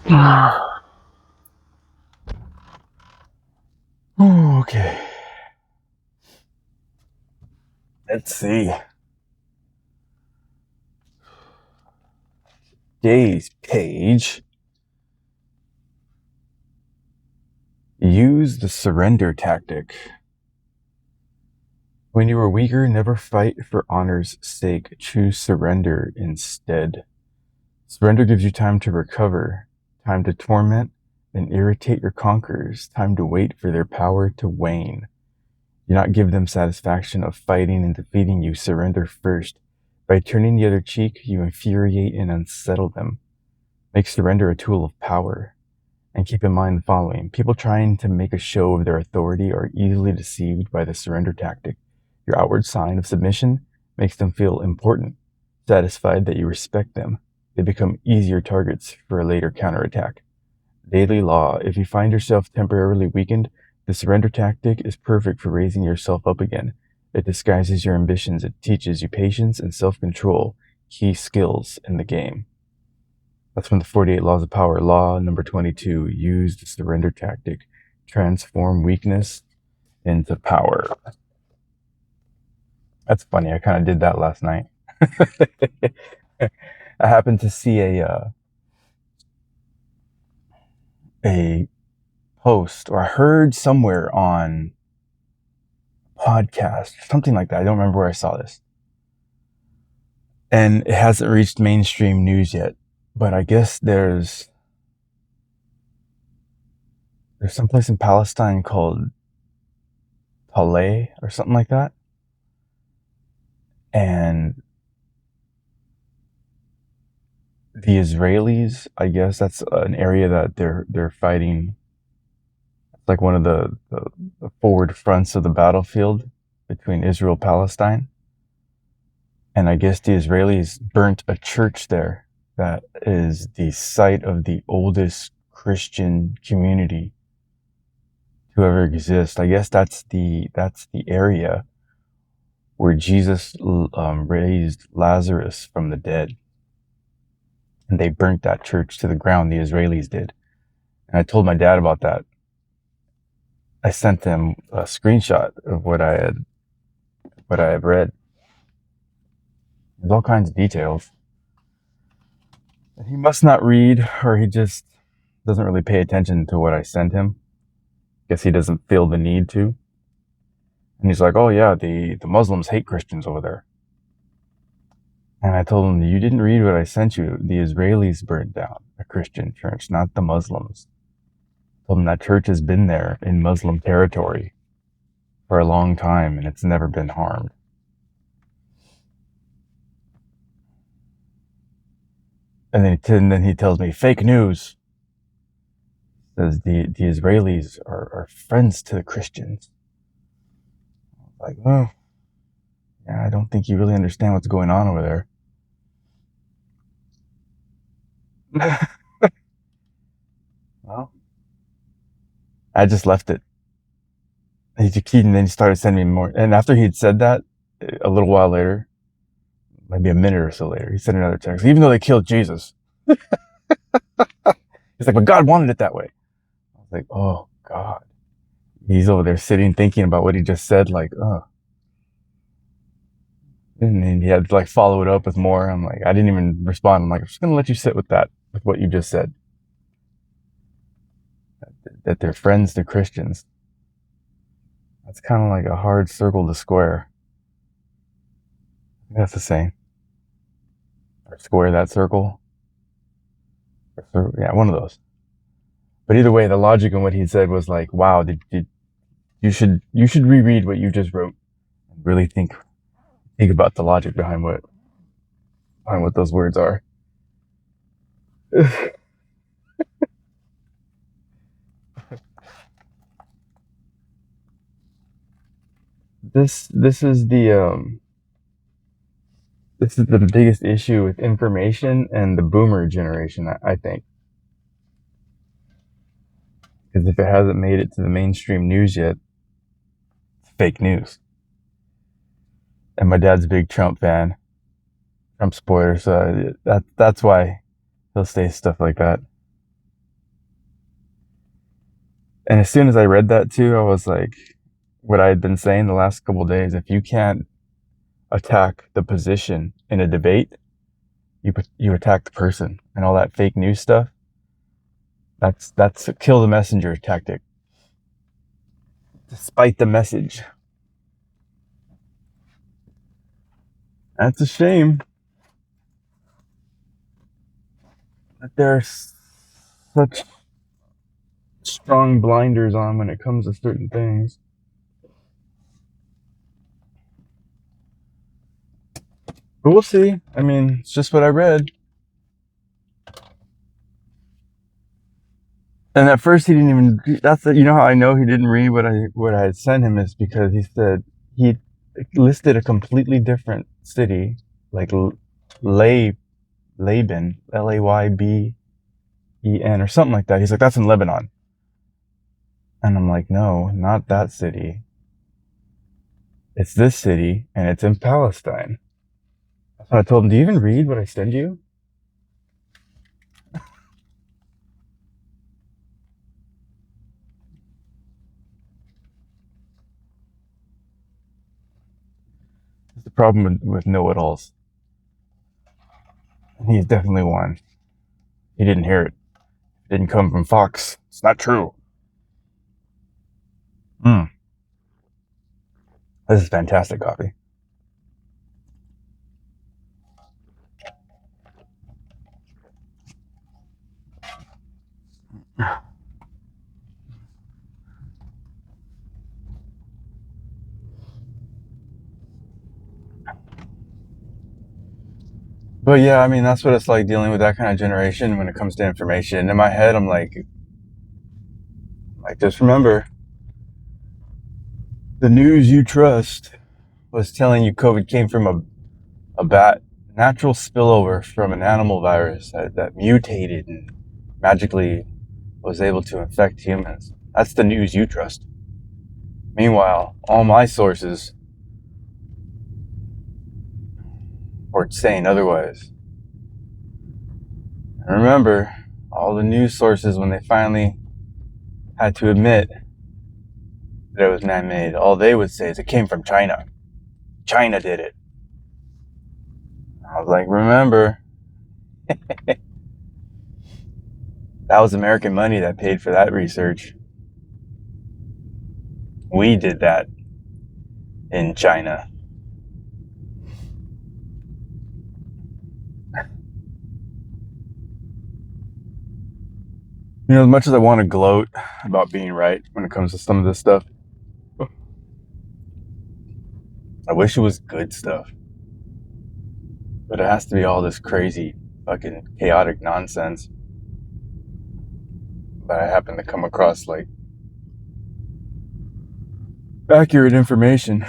Okay, let's see. Today's page. Use the surrender tactic. When you are weaker, never fight for honor's sake. Choose surrender instead. Surrender gives you time to recover, time to torment and irritate your conquerors, time to wait for their power to wane. Do not give them satisfaction of fighting and defeating you. Surrender first. By turning the other cheek, you infuriate and unsettle them. Make surrender a tool of power. And keep in mind the following. People trying to make a show of their authority are easily deceived by the surrender tactic. Your outward sign of submission makes them feel important, satisfied that you respect them. They become easier targets for a later counterattack. Daily law. If you find yourself temporarily weakened, the surrender tactic is perfect for raising yourself up again. It disguises your ambitions. It teaches you patience and self-control, key skills in the game. That's from the 48 Laws of Power. Law number 22, use the surrender tactic. Transform weakness into power. That's funny. I kind of did that last night. I happened to see a post, or I heard somewhere on podcast, something like that. I don't remember where I saw this. And it hasn't reached mainstream news yet, but I guess there's someplace in Palestine called Palais or something like that. And the Israelis, I guess that's an area that they're fighting. It's like one of the forward fronts of the battlefield between Israel and Palestine. And I guess the Israelis burnt a church there that is the site of the oldest Christian community to ever exist. I guess that's the area where Jesus raised Lazarus from the dead. And they burnt that church to the ground, the Israelis did. And I told my dad about that. I sent him a screenshot of what I had read. There's all kinds of details. And he must not read, or he just doesn't really pay attention to what I sent him. Guess he doesn't feel the need to. And he's like, oh yeah, the Muslims hate Christians over there. And I told him, you didn't read what I sent you. The Israelis burned down a Christian church, not the Muslims. I told him that church has been there in Muslim territory for a long time, and it's never been harmed. And then he tells me, fake news. Says the Israelis are friends to the Christians. I was like, well, yeah, I don't think you really understand what's going on over there. Well, I just left it. And then he started sending me more. And after he'd said that, a little while later, maybe a minute or so later, he sent another text. Even though they killed Jesus, he's like, but God wanted it that way. I was like, oh God. He's over there sitting thinking about what he just said, like, oh. And then he had to like follow it up with more. I'm like, I didn't even respond. I'm like, I'm just gonna let you sit with that, with what you just said. That they're friends to Christians. That's kind of like a hard circle to square. That's the same. Or square that circle. Yeah, one of those. But either way, the logic in what he said was like, wow, you should reread what you just wrote and really think about the logic behind what those words are. This is the biggest issue with information and the boomer generation, I think. Because if it hasn't made it to the mainstream news yet, it's fake news. And my dad's a big Trump fan, Trump supporter, so that's why he'll say stuff like that. And as soon as I read that too, I was like, what I had been saying the last couple of days, if you can't attack the position in a debate, you attack the person, and all that fake news stuff. That's a kill the messenger tactic, despite the message. That's a shame that there's such strong blinders on when it comes to certain things. But we'll see. I mean, it's just what I read. And at first he didn't even. That's the, you know how I know he didn't read what I had sent him is because he said he listed a completely different city, like Lay Laban, Layben, or something like that. He's like, that's in Lebanon, and I'm like, no, not that city. It's this city, and it's in Palestine. So I told him, do you even read what I send you? It's the problem with know-it-alls. He's definitely one. He didn't hear it. It didn't come from Fox. It's not true. This is fantastic coffee. But yeah, I mean, that's what it's like dealing with that kind of generation when it comes to information. In my head, I'm like, just remember, the news you trust was telling you COVID came from a bat, natural spillover from an animal virus that mutated and magically was able to infect humans. That's the news you trust. Meanwhile, all my sources were saying otherwise. And remember, all the news sources, when they finally had to admit that it was man-made, all they would say is it came from China. China did it. I was like, remember, that was American money that paid for that research. We did that in China. You know, as much as I want to gloat about being right when it comes to some of this stuff, I wish it was good stuff. But it has to be all this crazy, fucking chaotic nonsense. But I happen to come across like accurate information.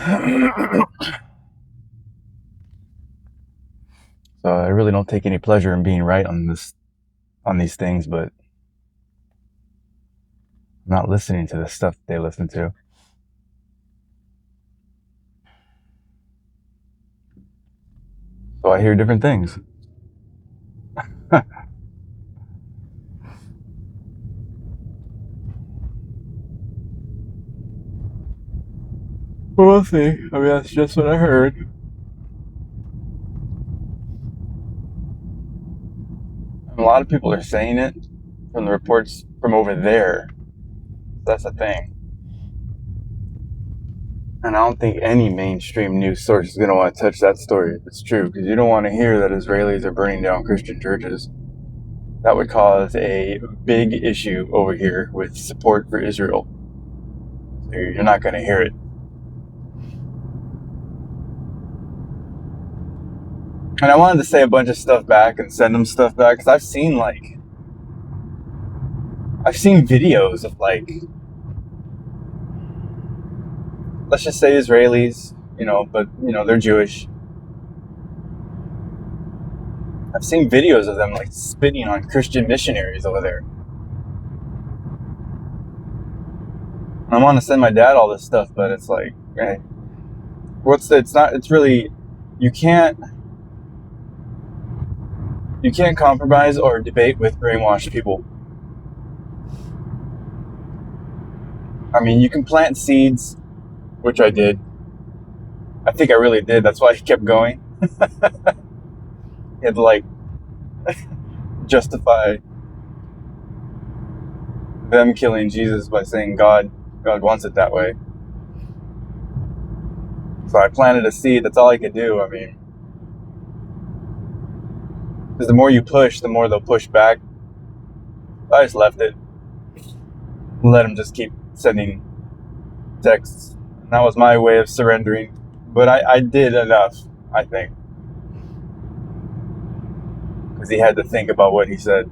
So I really don't take any pleasure in being right on these things, but I'm not listening to the stuff they listen to. So I hear different things. But we'll see. I mean, that's just what I heard. And a lot of people are saying it from the reports from over there. That's the thing. And I don't think any mainstream news source is going to want to touch that story if it's true, because you don't want to hear that Israelis are burning down Christian churches. That would cause a big issue over here with support for Israel. So you're not going to hear it. And I wanted to say a bunch of stuff back and send them stuff back, because I've seen videos of let's just say Israelis, but they're Jewish. I've seen videos of them spitting on Christian missionaries over there. I want to send my dad all this stuff, but it's like, hey, it's really, you can't compromise or debate with brainwashed people. I mean, you can plant seeds, which I did. I think I really did. That's why he kept going. He had to like justify them killing Jesus by saying God wants it that way. So I planted a seed. That's all I could do. I mean, because the more you push, the more they'll push back. I just left it. Let them just keep sending texts. And that was my way of surrendering. But I did enough, I think. Because he had to think about what he said.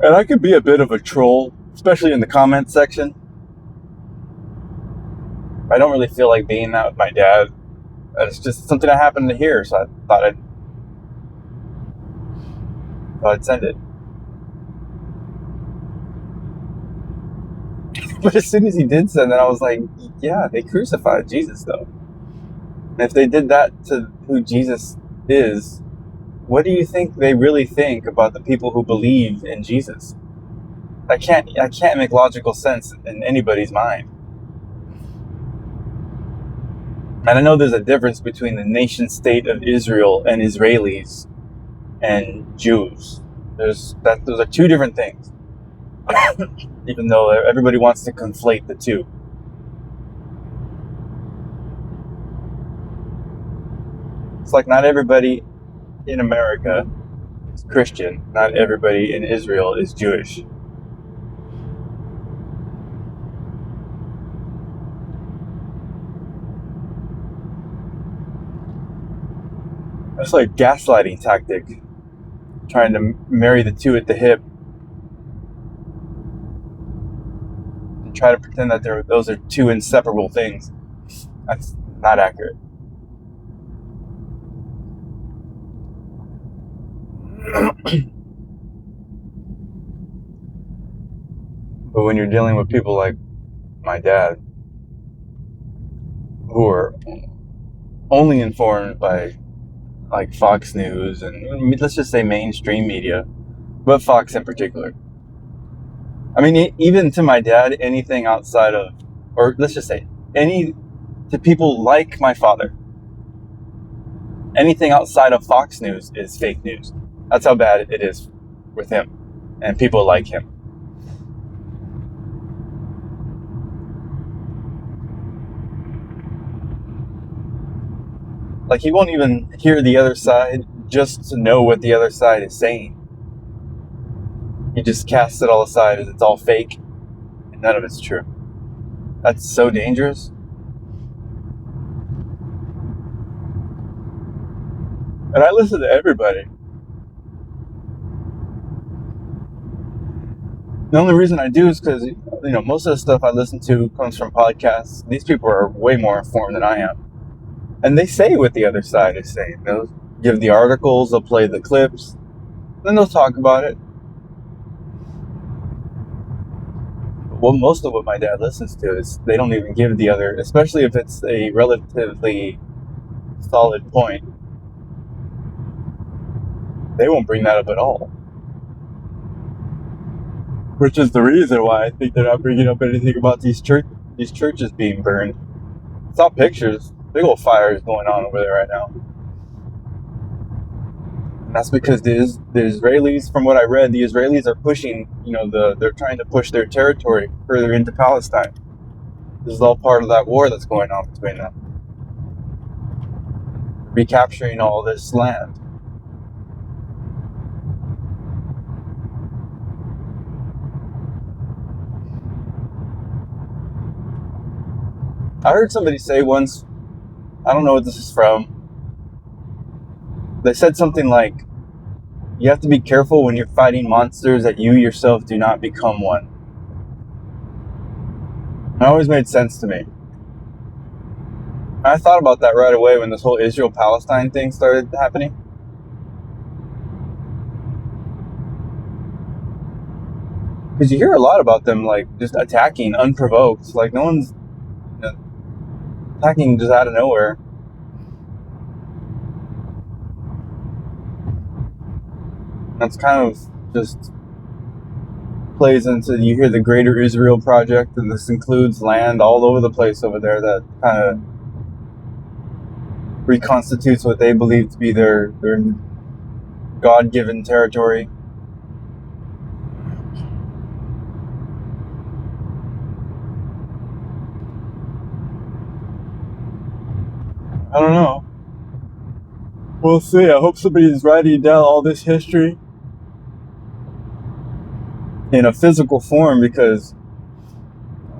And I could be a bit of a troll, especially in the comment section. I don't really feel like being that with my dad. It's just something I happened to hear, so I thought I'd send it. But as soon as he did send it, I was like, yeah, they crucified Jesus, though. And if they did that to who Jesus is, what do you think they really think about the people who believe in Jesus? I can't make logical sense in anybody's mind. And I know there's a difference between the nation state of Israel and Israelis and Jews. Those are two different things. Even though everybody wants to conflate the two. It's like not everybody in America is Christian. Not everybody in Israel is Jewish. It's like a gaslighting tactic. Trying to marry the two at the hip. And try to pretend that those are two inseparable things. That's not accurate. But when you're dealing with people like my dad, who are only informed by like Fox News and let's just say mainstream media, but Fox in particular. I mean, even to my dad, anything outside of, or let's just say, to people like my father, anything outside of Fox News is fake news. That's how bad it is with him and people like him. Like, he won't even hear the other side just to know what the other side is saying. He just casts it all aside as it's all fake and none of it's true. That's so dangerous. And I listen to everybody. The only reason I do is because, most of the stuff I listen to comes from podcasts. These people are way more informed than I am. And they say what the other side is saying. They'll give the articles, they'll play the clips, then they'll talk about it. Well, most of what my dad listens to is they don't even give the other, especially if it's a relatively solid point. They won't bring that up at all. Which is the reason why I think they're not bringing up anything about these churches being burned. I saw pictures. Big old fires going on over there right now. And that's because the Israelis, from what I read, the Israelis are pushing, they're trying to push their territory further into Palestine. This is all part of that war that's going on between them. Recapturing all this land. I heard somebody say once, I don't know what this is from, they said something like, you have to be careful when you're fighting monsters that you yourself do not become one. It always made sense to me. I thought about that right away when this whole Israel-Palestine thing started happening. Because you hear a lot about them, like, just attacking unprovoked. Like, no one's attacking just out of nowhere. That's kind of just plays into, you hear the Greater Israel Project, and this includes land all over the place over there that kind of reconstitutes what they believe to be their God-given territory. I don't know. We'll see. I hope somebody's writing down all this history in a physical form, because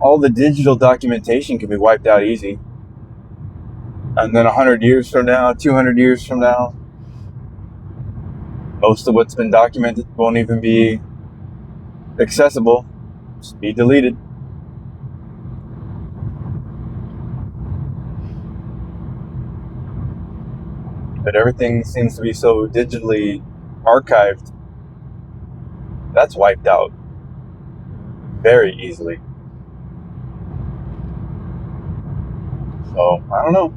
all the digital documentation can be wiped out easy. And then 100 years from now, 200 years from now, most of what's been documented won't even be accessible. Just be deleted. But everything seems to be so digitally archived, that's wiped out very easily. So, I don't know.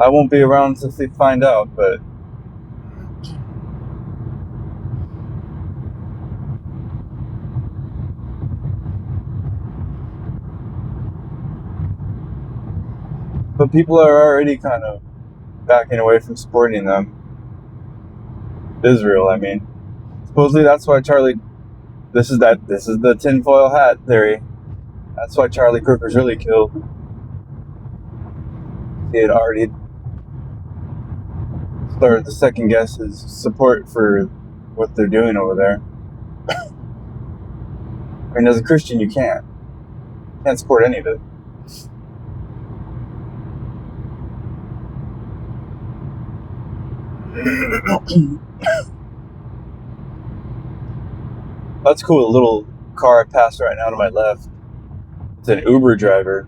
I won't be around to find out, but people are already kind of backing away from supporting them. Israel, I mean. Supposedly that's why this is the tinfoil hat theory. That's why Charlie Kirk was really killed. He had already started to second guess his support for what they're doing over there. I mean, as a Christian, you can't support any of it. That's cool. A little car I passed right now to my left. It's an Uber driver,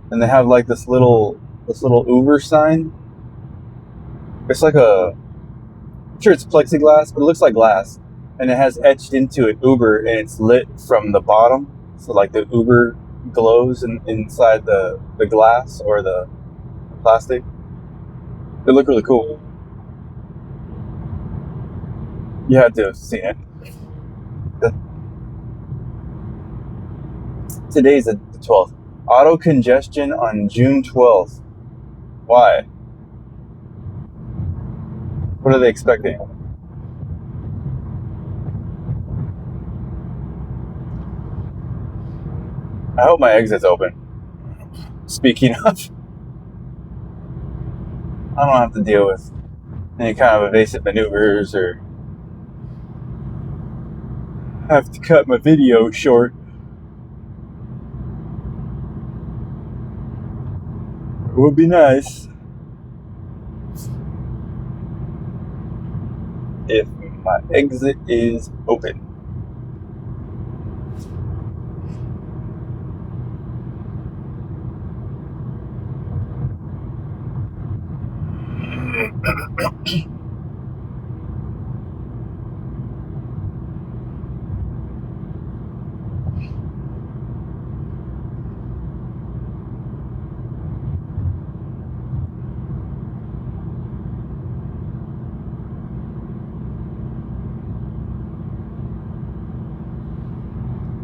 and they have like this little Uber sign. It's like I'm sure it's plexiglass, but it looks like glass, and it has etched into it Uber, and it's lit from the bottom, so like the Uber glows inside the glass or the plastic. They look really cool. You had to have seen it. Today's the 12th. Auto congestion on June 12th. Why? What are they expecting? I hope my exit's open. Speaking of, I don't have to deal with any kind of evasive maneuvers or have to cut my video short. It would be nice if my exit is open.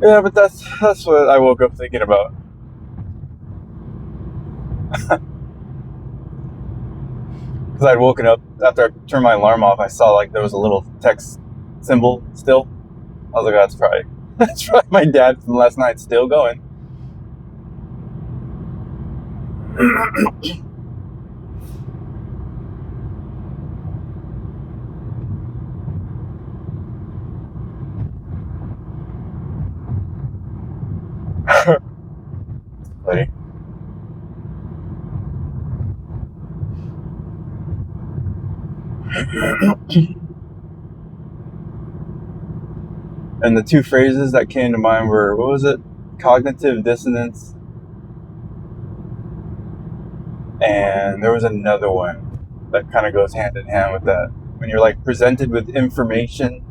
Yeah, but that's what I woke up thinking about. Because I'd woken up after I turned my alarm off. I saw like there was a little text symbol still. I was like, that's probably my dad from last night still going. Buddy. And the two phrases that came to mind were, what was it? Cognitive dissonance. And there was another one that kind of goes hand in hand with that. When you're like presented with information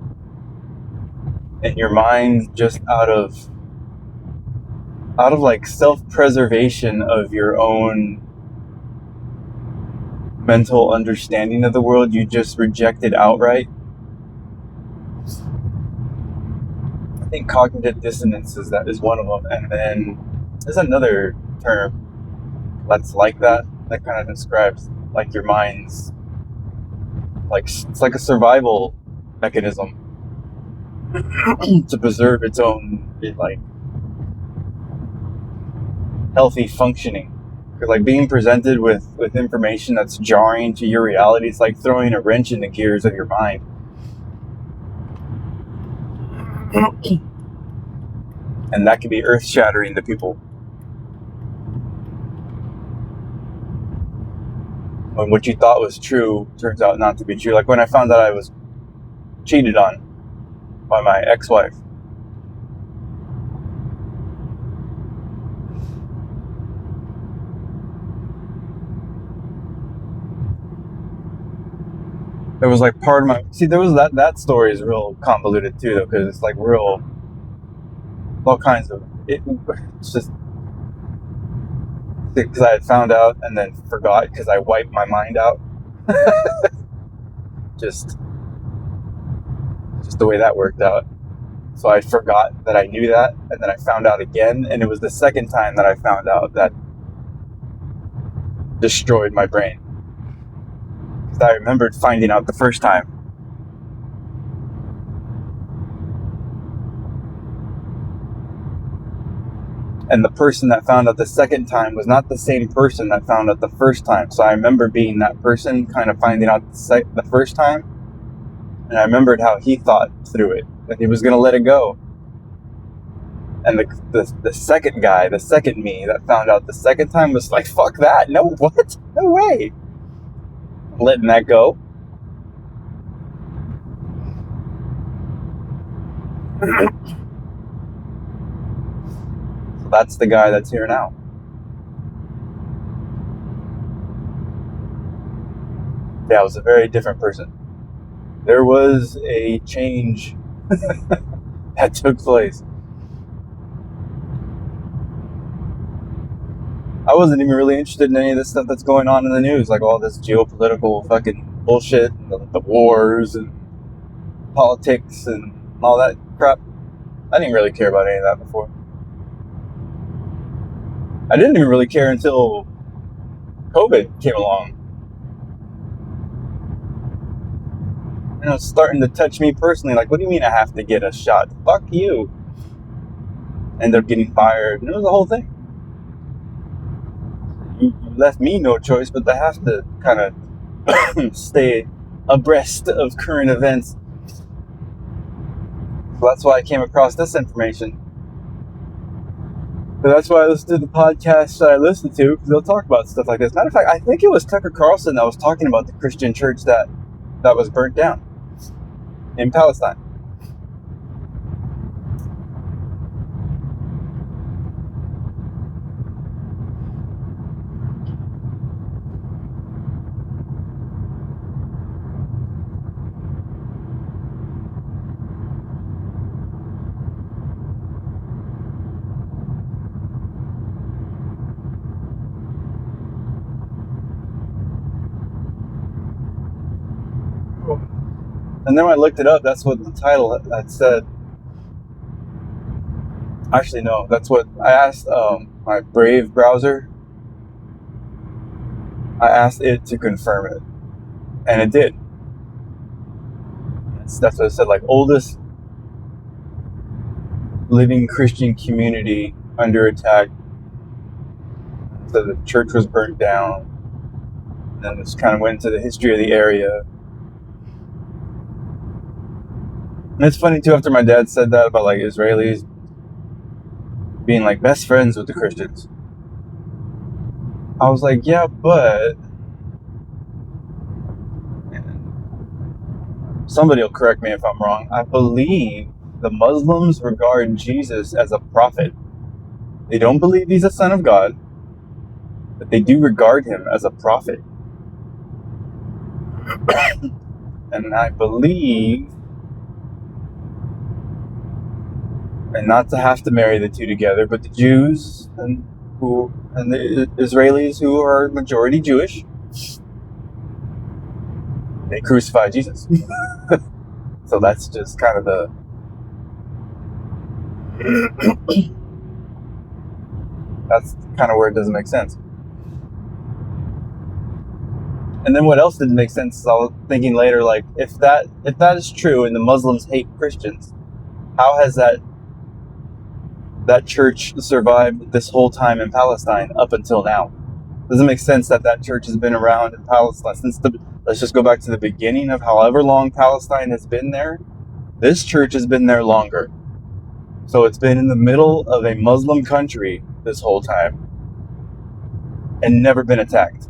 and your mind just out of like self-preservation of your own mental understanding of the world, you just reject it outright. think cognitive dissonance is one of them, and then there's another term that's like that kind of describes like your mind's like it's like a survival mechanism to preserve its own like healthy functioning. Because like being presented with information that's jarring to your reality, it's like throwing a wrench in the gears of your mind. And that can be earth-shattering to people. When what you thought was true turns out not to be true. Like when I found out I was cheated on by my ex-wife. It was like part of my... See, there was that story is real convoluted too, though, because it's like real... all kinds of... It's just... Because I had found out and then forgot because I wiped my mind out. just the way that worked out. So I forgot that I knew that, and then I found out again, and it was the second time that I found out that destroyed my brain. Because I remembered finding out the first time. And the person that found out the second time was not the same person that found out the first time. So I remember being that person kind of finding out the first time. And I remembered how he thought through it, that he was going to let it go. And the second guy, the second me that found out the second time was like, fuck that. No, what? No way. Letting that go. So that's the guy that's here now. Yeah, it was a very different person. There was a change that took place. I wasn't even really interested in any of this stuff that's going on in the news, like all this geopolitical fucking bullshit, the wars and politics and all that crap. I didn't really care about any of that before. I didn't even really care until COVID came along. You know, it's starting to touch me personally. Like, what do you mean I have to get a shot? Fuck you. End up getting fired. And it was the whole thing. You left me no choice but to have to kind of stay abreast of current events. So that's why I came across this information. So that's why I listen to the podcasts that I listen to, because they'll talk about stuff like this. Matter of fact, I think it was Tucker Carlson that was talking about the Christian church that was burnt down in Palestine. And then when I looked it up, that's what the title had said. Actually, no, that's what I asked my Brave browser. I asked it to confirm it, and it did. That's what it said, like oldest living Christian community under attack. So the church was burnt down. And then this kind of went into the history of the area. And it's funny too, after my dad said that about like Israelis being like best friends with the Christians, I was like, yeah, but somebody will correct me if I'm wrong. I believe the Muslims regard Jesus as a prophet. They don't believe he's a son of God, but they do regard him as a prophet. And I believe, and not to have to marry the two together, but the Jews and the Israelis who are majority Jewish, they crucified Jesus. So that's just kind of That's kind of where it doesn't make sense. And then what else didn't make sense is I was thinking later, like, if that is true and the Muslims hate Christians, how has that church survived this whole time in Palestine up until now? Doesn't make sense that church has been around in Palestine since let's just go back to the beginning of however long Palestine has been there. This church has been there longer. So it's been in the middle of a Muslim country this whole time and never been attacked.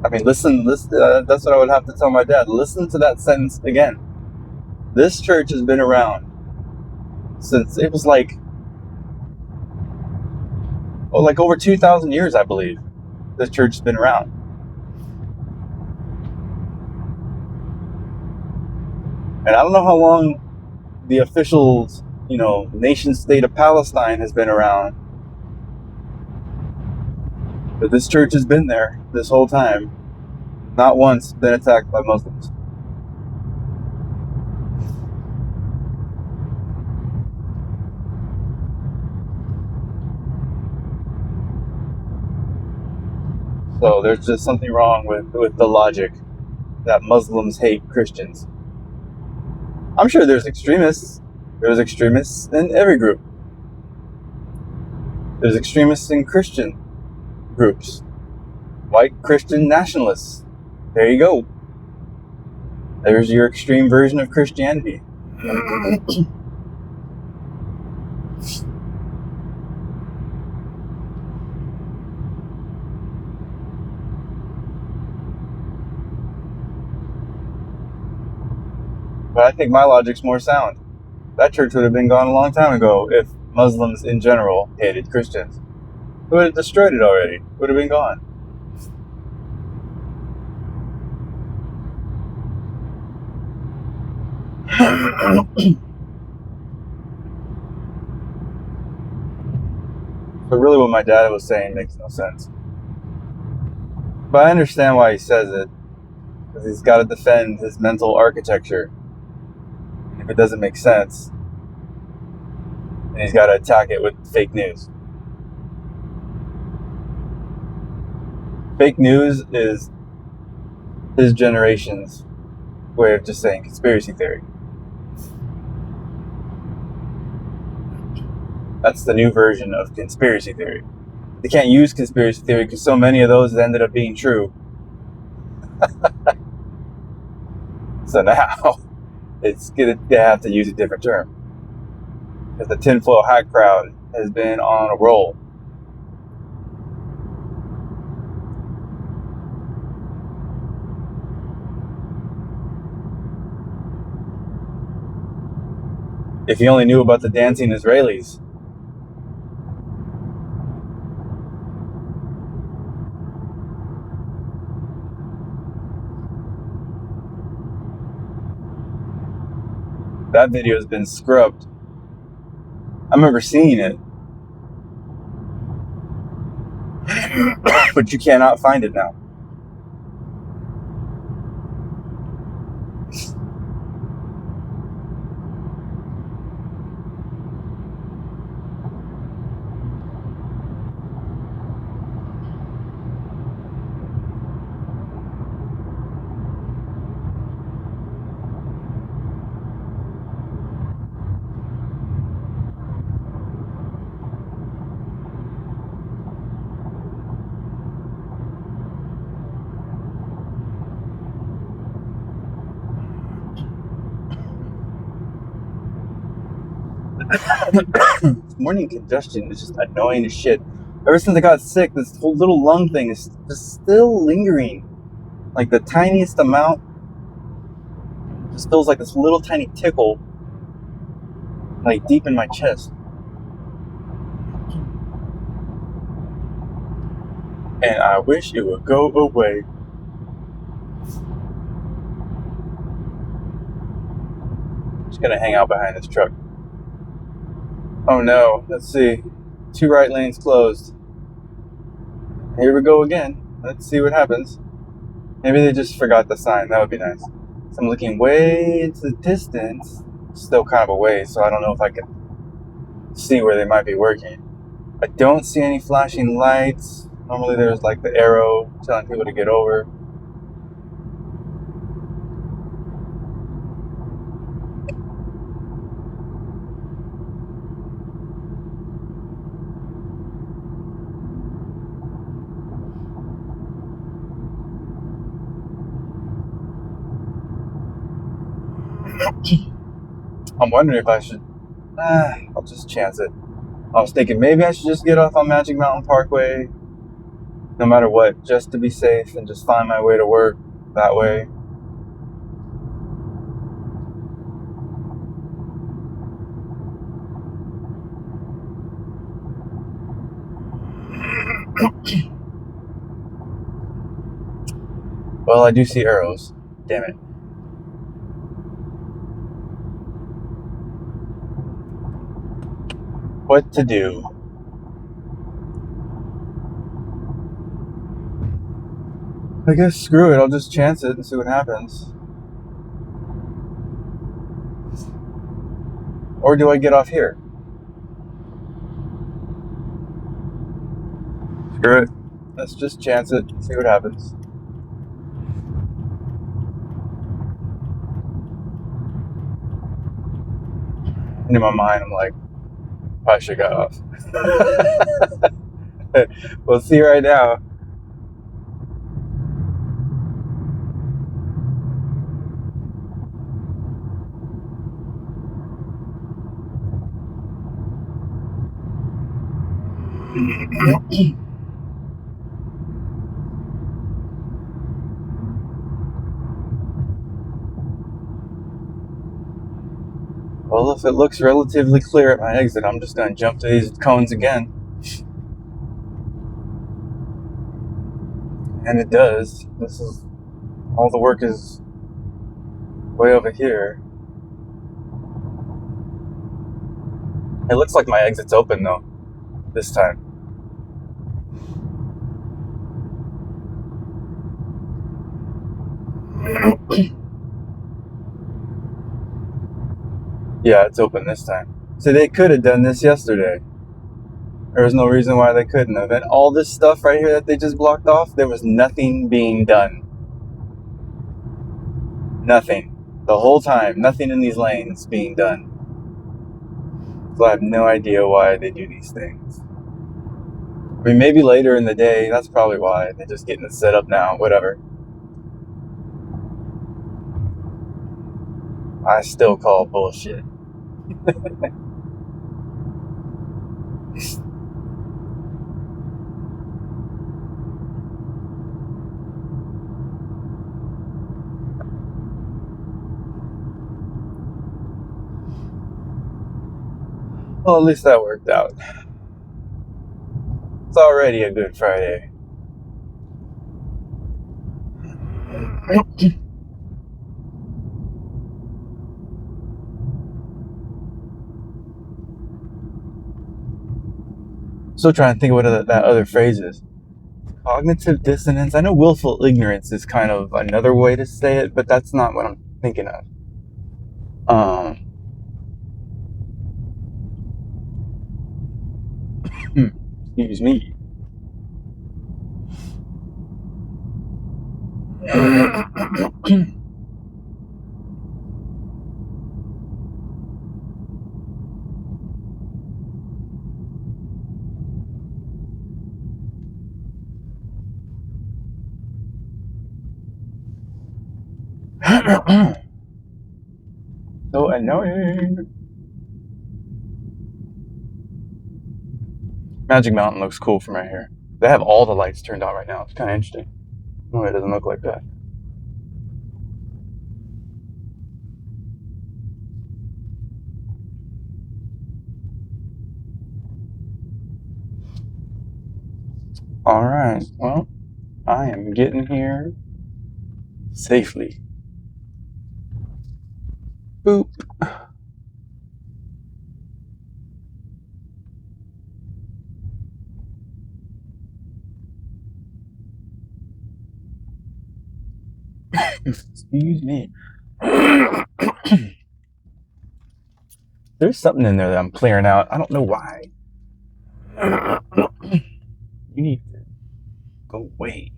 I mean, listen, that's what I would have to tell my dad. Listen to that sentence again. This church has been around since it was like over 2,000 years, I believe. This church has been around. And I don't know how long the official, nation state of Palestine has been around. But this church has been there this whole time. Not once been attacked by Muslims. So there's just something wrong with the logic that Muslims hate Christians. I'm sure there's extremists. There's extremists in every group. There's extremists in Christian groups. White Christian nationalists. There you go. There's your extreme version of Christianity. But I think my logic's more sound. That church would have been gone a long time ago if Muslims in general hated Christians. It would have destroyed it already. It would have been gone. But really what my dad was saying makes no sense. But I understand why he says it. Because he's got to defend his mental architecture. If it doesn't make sense, then he's got to attack it with fake news. Fake news is his generation's way of just saying conspiracy theory. That's the new version of conspiracy theory. They can't use conspiracy theory because so many of those ended up being true. So now they have to use a different term. Because the tinfoil hat crowd has been on a roll. If you only knew about the dancing Israelis. That video has been scrubbed. I remember seeing it. But you cannot find it now. Morning congestion is just annoying as shit. Ever since I got sick, this whole little lung thing is just still lingering. Like the tiniest amount. It just feels like this little tiny tickle. Like deep in my chest. And I wish it would go away. Just gonna hang out behind this truck. Oh no, let's see. 2 right lanes closed. Here we go again. Let's see what happens. Maybe they just forgot the sign. That would be nice. So I'm looking way into the distance, still kind of a ways, so I don't know if I can see where they might be working. I don't see any flashing lights. Normally there's like the arrow telling people to get over. I'm wondering if I should. I'll just chance it. I was thinking maybe I should just get off on Magic Mountain Parkway, no matter what, just to be safe and just find my way to work that way. Well, I do see arrows. Damn it. What to do? I guess screw it. I'll just chance it and see what happens. Or do I get off here? Screw it. Let's just chance it, see what happens. And in my mind, I'm like, I should have got off. We'll see right now. Well, if it looks relatively clear at my exit, I'm just going to jump to these cones again. And it does. This is all the work is way over here. It looks like my exit's open though, this time. Yeah, it's open this time. So they could have done this yesterday. There was no reason why they couldn't have. And all this stuff right here that they just blocked off, there was nothing being done. Nothing. The whole time, nothing in these lanes being done. So I have no idea why they do these things. I mean, maybe later in the day, that's probably why. They're just getting it set up now, whatever. I still call bullshit. Well, at least that worked out. It's already a good Friday. Still trying to think of what that other phrase is. Cognitive dissonance. I know willful ignorance is kind of another way to say it, but that's not what I'm thinking of. Excuse me. So annoying. Magic Mountain looks cool from right here. They have all the lights turned on right now. It's kind of interesting. No, it doesn't look like that. All right. Well, I am getting here safely. Boop. Excuse me. There's something in there that I'm clearing out. I don't know why. You need to go away.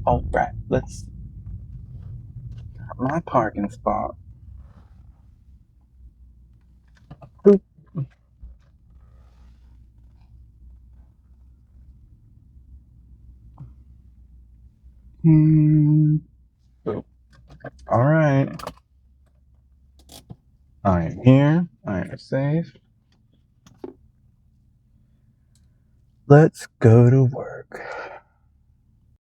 All right, let's my parking spot. Boop. Boop. All right. I am here. I am safe. Let's go to work.